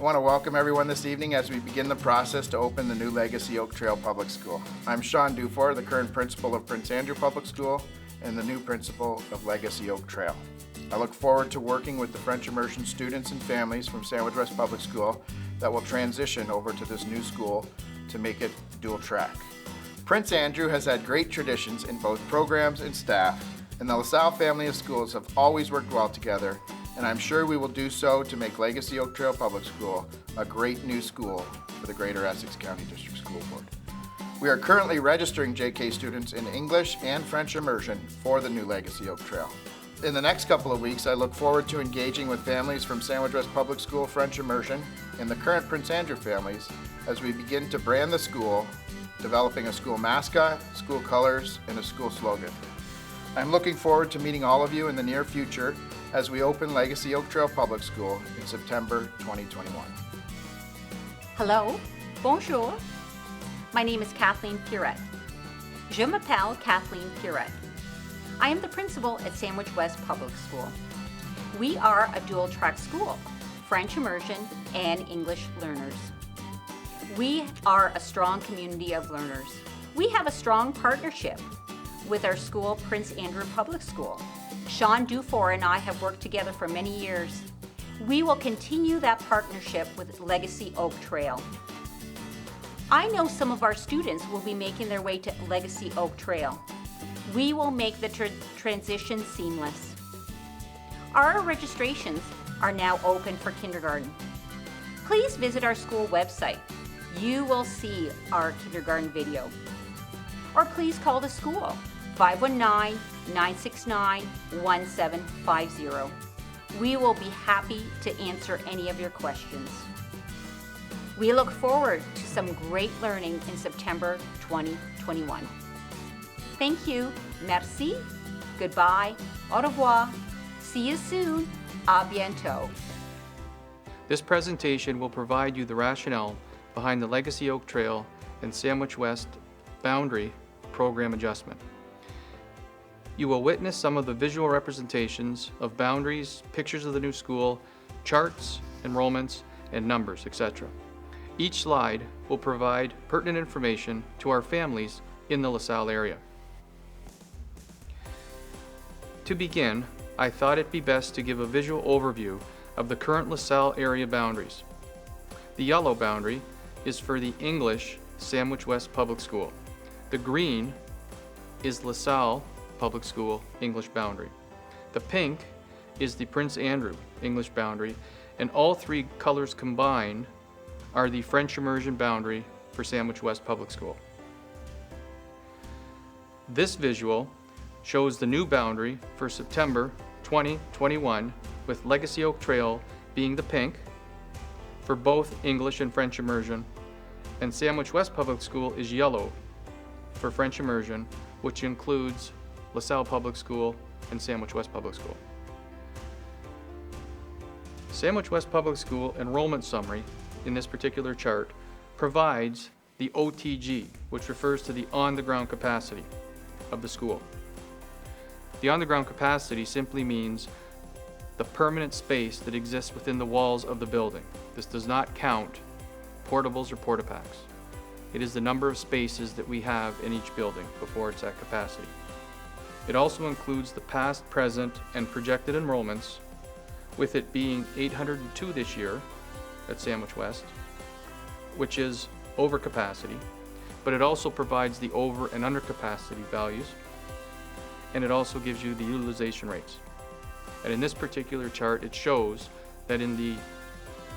want to welcome everyone this evening as we begin the process to open the new Legacy Oak Trail Public School. I'm Sean Dufour, the current principal of Prince Andrew Public School and the new principal of Legacy Oak Trail. I look forward to working with the French immersion students and families from Sandwich West Public School that will transition over to this new school to make it dual track. Prince Andrew has had great traditions in both programs and staff, and the LaSalle family of schools have always worked well together, and I'm sure we will do so to make Legacy Oak Trail Public School a great new school for the Greater Essex County District School Board. We are currently registering JK students in English and French immersion for the new Legacy Oak Trail. In the next couple of weeks, I look forward to engaging with families from Sandwich West Public School French immersion and the current Prince Andrew families as we begin to brand the school, developing a school mascot, school colors, and a school slogan. I'm looking forward to meeting all of you in the near future as we open Legacy Oak Trail Public School in September 2021. Hello, bonjour. My name is Kathleen Pierrette. Je m'appelle Kathleen Pierrette. I am the principal at Sandwich West Public School. We are a dual track school, French immersion and English learners. We are a strong community of learners. We have a strong partnership with our school, Prince Andrew Public School. Sean Dufour and I have worked together for many years. We will continue that partnership with Legacy Oak Trail. I know some of our students will be making their way to Legacy Oak Trail. We will make the transition seamless. Our registrations are now open for kindergarten. Please visit our school website. You will see our kindergarten video. Or please call the school, 519-969-1750. We will be happy to answer any of your questions. We look forward to some great learning in September 2021. Thank you. Merci. Goodbye. Au revoir. See you soon. À bientôt. This presentation will provide you the rationale behind the Legacy Oak Trail and Sandwich West boundary program adjustment. You will witness some of the visual representations of boundaries, pictures of the new school, charts, enrollments, and numbers, etc. Each slide will provide pertinent information to our families in the LaSalle area. To begin, I thought it'd be best to give a visual overview of the current LaSalle area boundaries. The yellow boundary is for the English Sandwich West Public School. The green is LaSalle Public School English boundary. The pink is the Prince Andrew English boundary, and all three colors combined are the French immersion boundary for Sandwich West Public School. This visual shows the new boundary for September 2021, with Legacy Oak Trail being the pink for both English and French immersion, and Sandwich West Public School is yellow for French immersion, which includes LaSalle Public School and Sandwich West Public School. Sandwich West Public School enrollment summary in this particular chart provides the OTG, which refers to the on-the-ground capacity of the school. The on-the-ground capacity simply means the permanent space that exists within the walls of the building. This does not count portables or porta-packs. It is the number of spaces that we have in each building before it's at capacity. It also includes the past, present, and projected enrollments, with it being 802 this year at Sandwich West, which is over capacity, but it also provides the over and under capacity values, and it also gives you the utilization rates. And in this particular chart, it shows that in the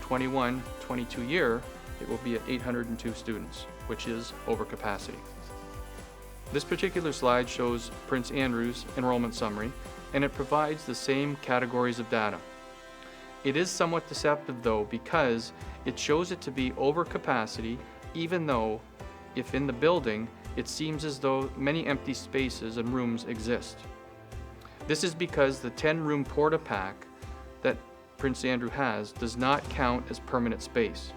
21-22 year, it will be at 802 students, which is over capacity. This particular slide shows Prince Andrew's enrollment summary, and it provides the same categories of data. It is somewhat deceptive though, because it shows it to be over capacity, even though if in the building it seems as though many empty spaces and rooms exist. This is because the 10-room porta-pack that Prince Andrew has does not count as permanent space.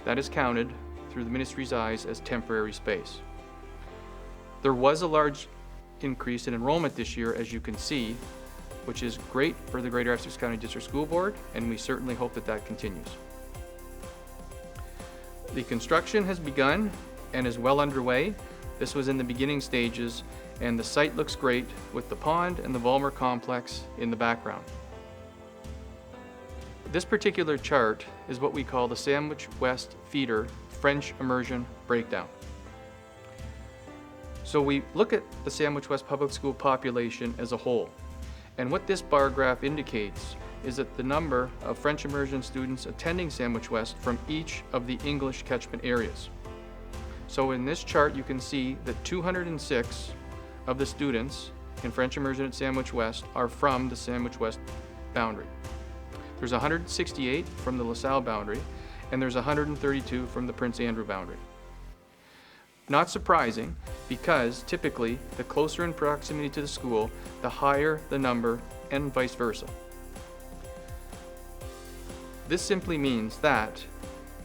That is counted through the ministry's eyes as temporary space. There was a large increase in enrollment this year, as you can see, which is great for the Greater Essex County District School Board, and we certainly hope that that continues. The construction has begun and is well underway. This was in the beginning stages, and the site looks great with the pond and the Vollmer complex in the background. This particular chart is what we call the Sandwich West Feeder French Immersion Breakdown. So we look at the Sandwich West Public School population as a whole, and what this bar graph indicates is that the number of French immersion students attending Sandwich West from each of the English catchment areas. So in this chart you can see that 206 of the students in French immersion at Sandwich West are from the Sandwich West boundary. There's 168 from the LaSalle boundary, and there's 132 from the Prince Andrew boundary. Not surprising, because typically the closer in proximity to the school, the higher the number, and vice versa. This simply means that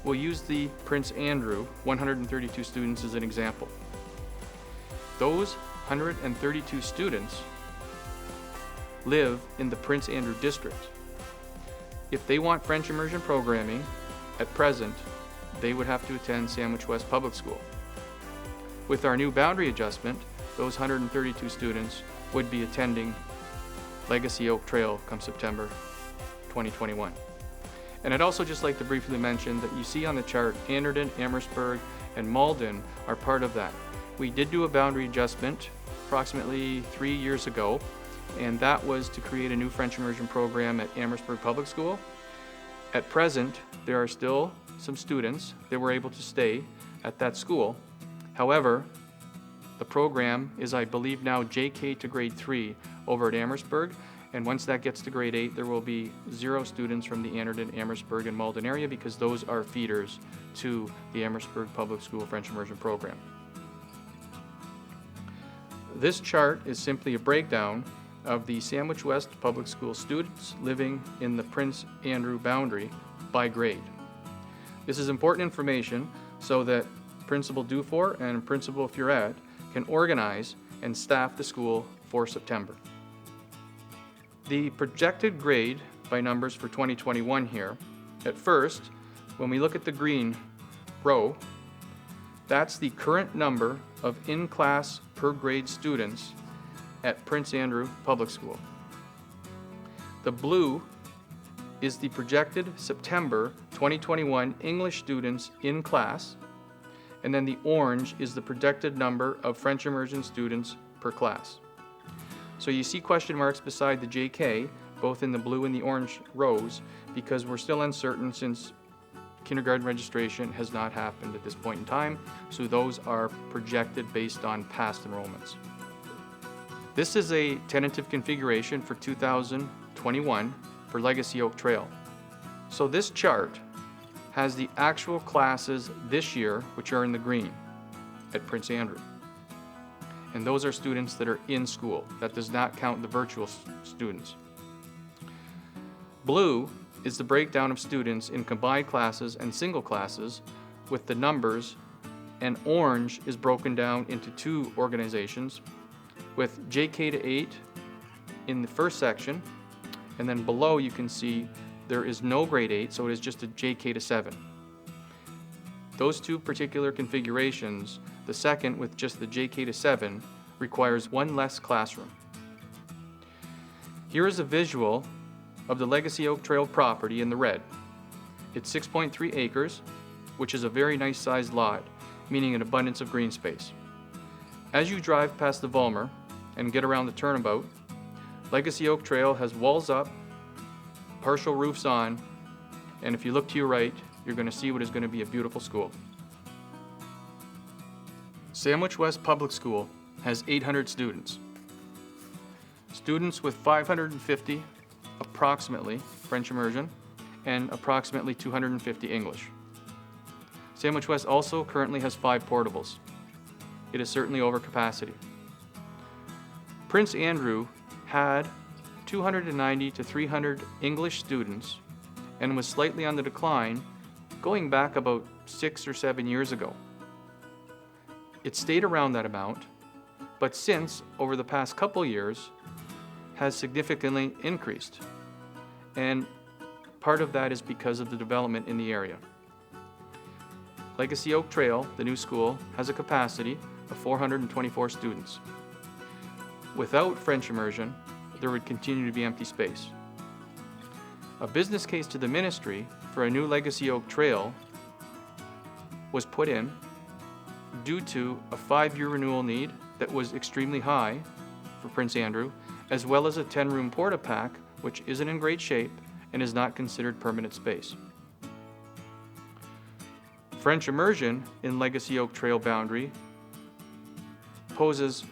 we'll use the Prince Andrew 132 students as an example. Those 132 students live in the Prince Andrew district. If they want French immersion programming, at present, they would have to attend Sandwich West Public School. With our new boundary adjustment, those 132 students would be attending Legacy Oak Trail come September 2021. And I'd also just like to briefly mention that you see on the chart, Anderton, Amherstburg, and Malden are part of that. We did do a boundary adjustment approximately 3 years ago, and that was to create a new French immersion program at Amherstburg Public School. At present, there are still some students that were able to stay at that school. However, the program is, I believe, now JK to grade 3 over at Amherstburg, and once that gets to grade 8, there will be 0 students from the Anderton, Amherstburg, and Malden area, because those are feeders to the Amherstburg Public School French immersion program. This chart is simply a breakdown of the Sandwich West Public School students living in the Prince Andrew boundary by grade. This is important information so that Principal Dufour and Principal Furette can organize and staff the school for September. The projected grade by numbers for 2021 here, at first, when we look at the green row, that's the current number of in-class per grade students at Prince Andrew Public School. The blue is the projected September 2021 English students in class, and then the orange is the projected number of French immersion students per class. So you see question marks beside the JK, both in the blue and the orange rows, because we're still uncertain since kindergarten registration has not happened at this point in time, so those are projected based on past enrollments. This is a tentative configuration for 2021 for Legacy Oak Trail. So this chart has the actual classes this year, which are in the green at Prince Andrew. And those are students that are in school. That does not count the virtual students. Blue is the breakdown of students in combined classes and single classes with the numbers, and orange is broken down into 2 organizations, with JK to 8 in the first section, and then below you can see there is no grade 8, so it is just a JK to 7. Those 2 particular configurations, the second with just the JK to 7, requires 1 less classroom. Here is a visual of the Legacy Oak Trail property in the red. It's 6.3 acres, which is a very nice sized lot, meaning an abundance of green space. As you drive past the Vollmer and get around the turnabout, Legacy Oak Trail has walls up, partial roofs on, and if you look to your right, you're going to see what is going to be a beautiful school. Sandwich West Public School has 800 students. Students with 550 approximately French immersion and approximately 250 English. Sandwich West also currently has 5 portables. It is certainly over capacity. Prince Andrew had 290 to 300 English students and was slightly on the decline going back about 6 or 7 years ago. It stayed around that amount, but since, over the past couple years, has significantly increased. And part of that is because of the development in the area. Legacy Oak Trail, the new school, has a capacity of 424 students. Without French immersion, there would continue to be empty space. A business case to the ministry for a new Legacy Oak Trail was put in due to a 5-year renewal need that was extremely high for Prince Andrew, as well as a 10-room porta-pack, which isn't in great shape and is not considered permanent space. French immersion in Legacy Oak Trail boundary poses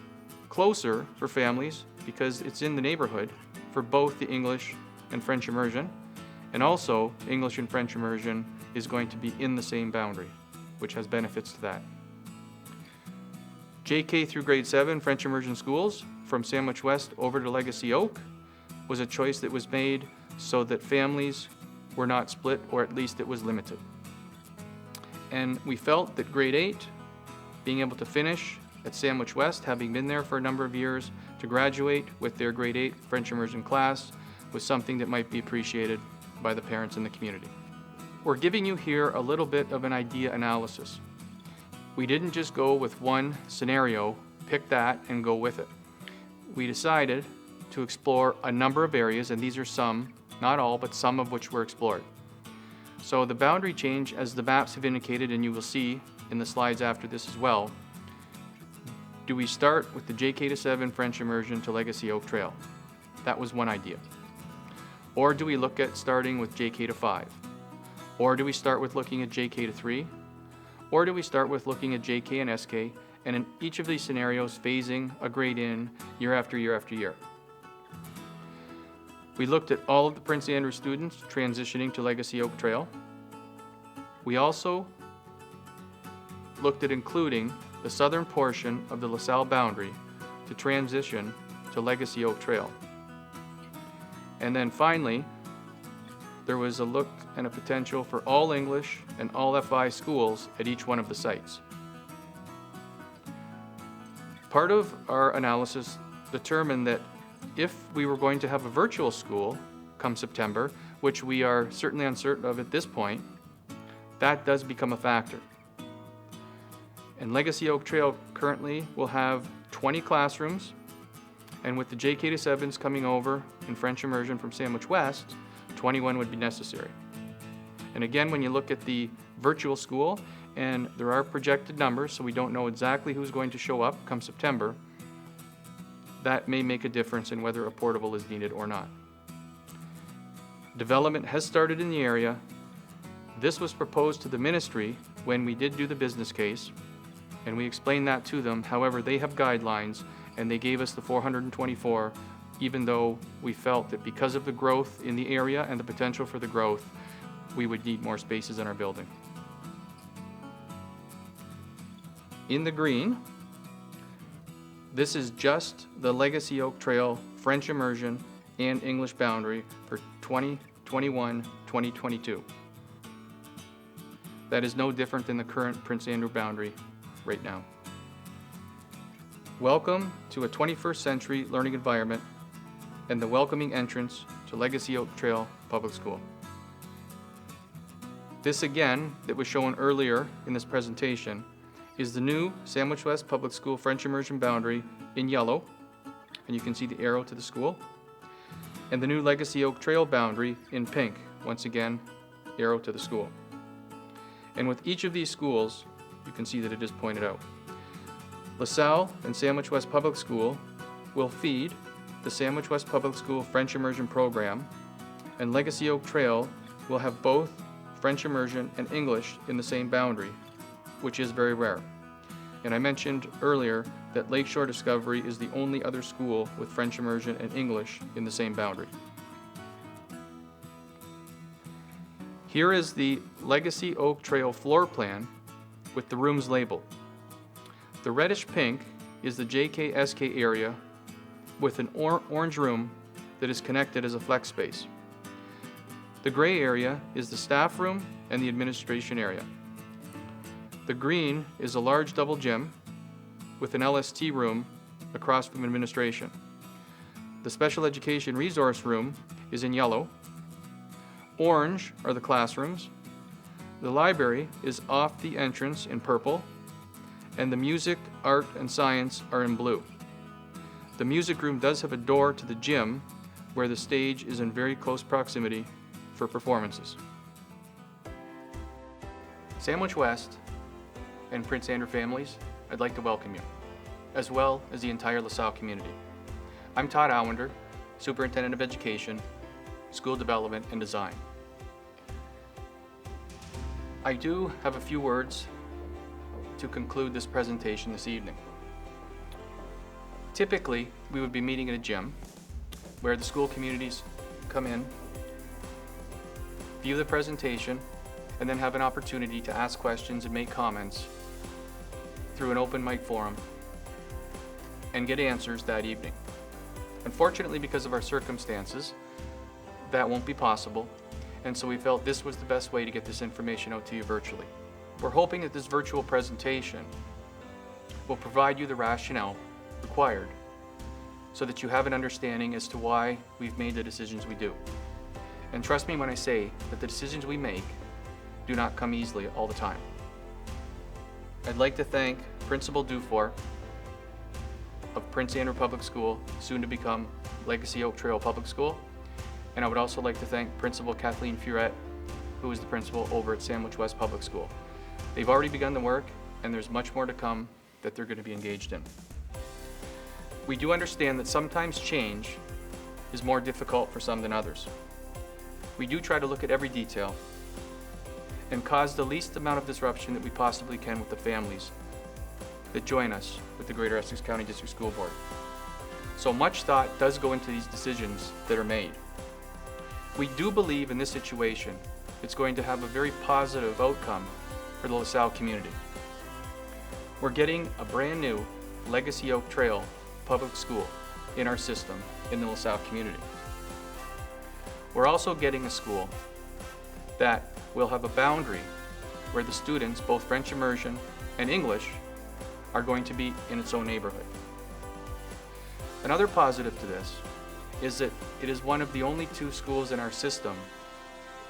closer for families because it's in the neighborhood for both the English and French immersion, and also English and French immersion is going to be in the same boundary, which has benefits to that. JK through grade 7 French immersion schools from Sandwich West over to Legacy Oak was a choice that was made so that families were not split, or at least it was limited. And we felt that grade 8, being able to finish at Sandwich West, having been there for a number of years, to graduate with their grade 8 French immersion class was something that might be appreciated by the parents in the community. We're giving you here a little bit of an idea analysis. We didn't just go with one scenario, pick that and go with it. We decided to explore a number of areas, and these are some, not all, but some of which were explored. So the boundary change, as the maps have indicated, and you will see in the slides after this as well, do we start with the JK to 7 French immersion to Legacy Oak Trail? That was one idea. Or do we look at starting with JK to 5? Or do we start with looking at JK to 3? Or do we start with looking at JK and SK, and in each of these scenarios phasing a grade in year after year after year? We looked at all of the Prince Andrew students transitioning to Legacy Oak Trail. We also looked at including the southern portion of the LaSalle boundary to transition to Legacy Oak Trail. And then finally, there was a look and a potential for all English and all FI schools at each one of the sites. Part of our analysis determined that if we were going to have a virtual school come September, which we are certainly uncertain of at this point, that does become a factor. And Legacy Oak Trail currently will have 20 classrooms, and with the JK to 7s coming over in French immersion from Sandwich West, 21 would be necessary. And again, when you look at the virtual school, and there are projected numbers, so we don't know exactly who's going to show up come September, that may make a difference in whether a portable is needed or not. Development has started in the area. This was proposed to the ministry when we did do the business case, and we explained that to them. However, they have guidelines, and they gave us the 424, even though we felt that because of the growth in the area and the potential for the growth, we would need more spaces in our building. In the green, this is just the Legacy Oak Trail French immersion and English boundary for 2021-2022. That is no different than the current Prince Andrew boundary right now. Welcome to a 21st century learning environment and the welcoming entrance to Legacy Oak Trail Public School. This again, that was shown earlier in this presentation, is the new Sandwich West Public School French immersion boundary in yellow, and you can see the arrow to the school, and the new Legacy Oak Trail boundary in pink, once again, arrow to the school. And with each of these schools, you can see that it is pointed out. LaSalle and Sandwich West Public School will feed the Sandwich West Public School French immersion program, and Legacy Oak Trail will have both French immersion and English in the same boundary, which is very rare. And I mentioned earlier that Lakeshore Discovery is the only other school with French immersion and English in the same boundary. Here is the Legacy Oak Trail floor plan with the rooms labeled. The reddish pink is the JK-SK area with an orange room that is connected as a flex space. The gray area is the staff room and the administration area. The green is a large double gym with an LST room across from administration. The special education resource room is in yellow. Orange are the classrooms. The library is off the entrance in purple, and the music, art, and science are in blue. The music room does have a door to the gym, where the stage is in very close proximity for performances. Sandwich West and Prince Andrew families, I'd like to welcome you, as well as the entire LaSalle community. I'm Todd Allender, Superintendent of Education, School Development and Design. I do have a few words to conclude this presentation this evening. Typically, we would be meeting at a gym where the school communities come in, view the presentation, and then have an opportunity to ask questions and make comments through an open mic forum and get answers that evening. Unfortunately, because of our circumstances, that won't be possible, and so we felt this was the best way to get this information out to you virtually. We're hoping that this virtual presentation will provide you the rationale required so that you have an understanding as to why we've made the decisions we do. And trust me when I say that the decisions we make do not come easily all the time. I'd like to thank Principal Dufour of Prince Andrew Public School, soon to become Legacy Oak Trail Public School. And I would also like to thank Principal Kathleen Furette, who is the principal over at Sandwich West Public School. They've already begun the work, and there's much more to come that they're going to be engaged in. We do understand that sometimes change is more difficult for some than others. We do try to look at every detail and cause the least amount of disruption that we possibly can with the families that join us with the Greater Essex County District School Board. So much thought does go into these decisions that are made. We do believe in this situation it's going to have a very positive outcome for the LaSalle community. We're getting a brand new Legacy Oak Trail Public School in our system in the LaSalle community. We're also getting a school that will have a boundary where the students, both French immersion and English, are going to be in its own neighborhood. Another positive to this is that it is one of the only two schools in our system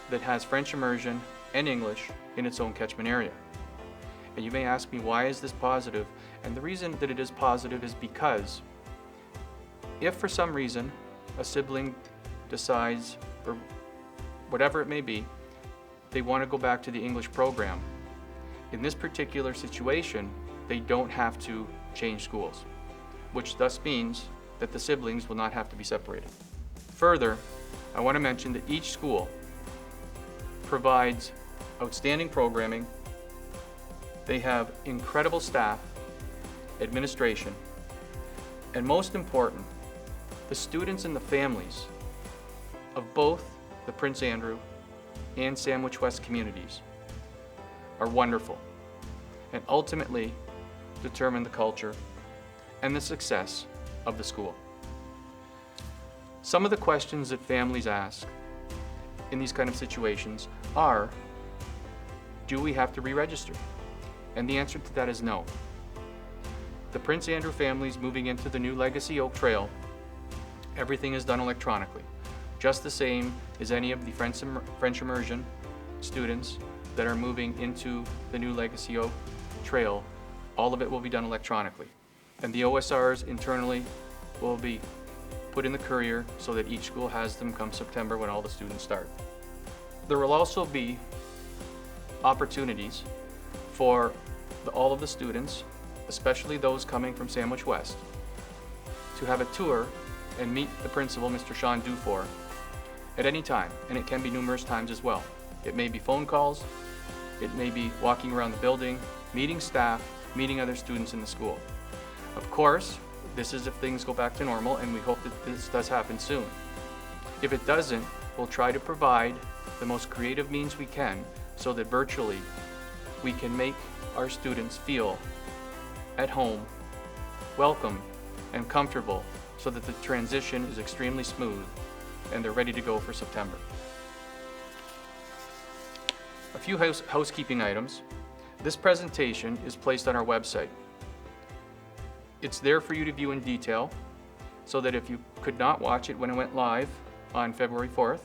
that has French immersion and English in its own catchment area. And you may ask me, why is this positive? And the reason that it is positive is because if for some reason a sibling decides, or whatever it may be, they want to go back to the English program, in this particular situation, they don't have to change schools, which thus means that the siblings will not have to be separated. Further, I want to mention that each school provides outstanding programming. They have incredible staff, administration, and most important, the students and the families of both the Prince Andrew and Sandwich West communities are wonderful and ultimately determine the culture and the success of the school. Some of the questions that families ask in these kind of situations are, do we have to re-register? And the answer to that is no. The Prince Andrew families moving into the new Legacy Oak Trail, everything is done electronically, just the same as any of the French immersion students that are moving into the new Legacy Oak Trail. All of it will be done electronically. And the OSRs internally will be put in the courier so that each school has them come September when all the students start. There will also be opportunities for all of the students, especially those coming from Sandwich West, to have a tour and meet the principal, Mr. Sean Dufour, at any time, and it can be numerous times as well. It may be phone calls, it may be walking around the building, meeting staff, meeting other students in the school. Of course, this is if things go back to normal, and we hope that this does happen soon. If it doesn't, we'll try to provide the most creative means we can so that virtually we can make our students feel at home, welcome, and comfortable so that the transition is extremely smooth and they're ready to go for September. A few housekeeping items. This presentation is placed on our website. It's there for you to view in detail so that if you could not watch it when it went live on February 4th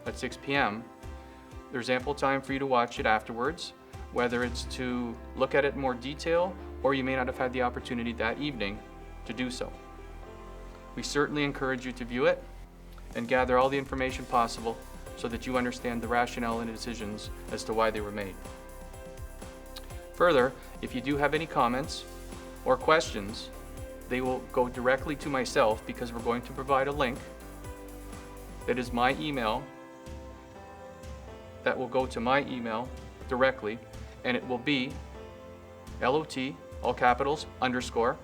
at 6 p.m., There's ample time for you to watch it afterwards, whether it's to look at it in more detail or you may not have had the opportunity that evening to do so. We certainly encourage you to view it and gather all the information possible so that you understand the rationale and the decisions as to why they were made. Further, if you do have any comments or questions, they will go directly to myself because we're going to provide a link that is my email that will go to my email directly, and it will be LOT, all capitals, _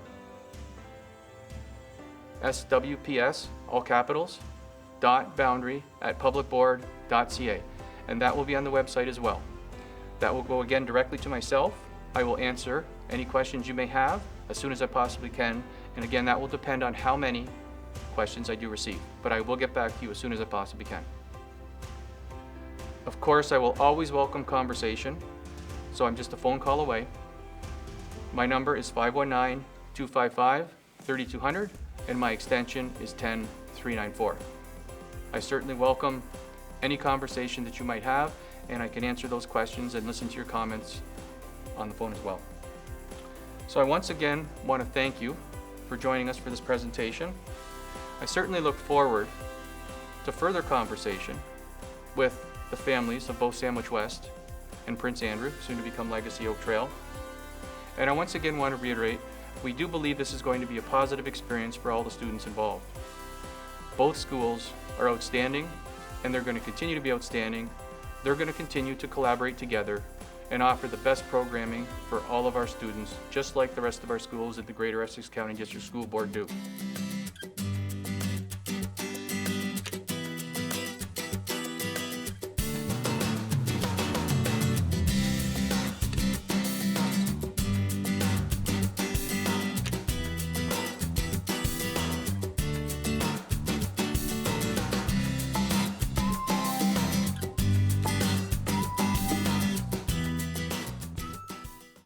SWPS, all capitals, .boundary@publicboard.ca, and that will be on the website as well. That will go again directly to myself. I will answer any questions you may have as soon as I possibly can, and again, that will depend on how many questions I do receive, but I will get back to you as soon as I possibly can. Of course, I will always welcome conversation, so I'm just a phone call away. My number is 519-255-3200, and my extension is 10394. I certainly welcome any conversation that you might have, and I can answer those questions and listen to your comments on the phone as well. So I once again want to thank you for joining us for this presentation. I certainly look forward to further conversation with the families of both Sandwich West and Prince Andrew, soon to become Legacy Oak Trail. And I once again want to reiterate, we do believe this is going to be a positive experience for all the students involved. Both schools are outstanding, and they're going to continue to be outstanding. They're going to continue to collaborate together and offer the best programming for all of our students, just like the rest of our schools at the Greater Essex County District School Board do.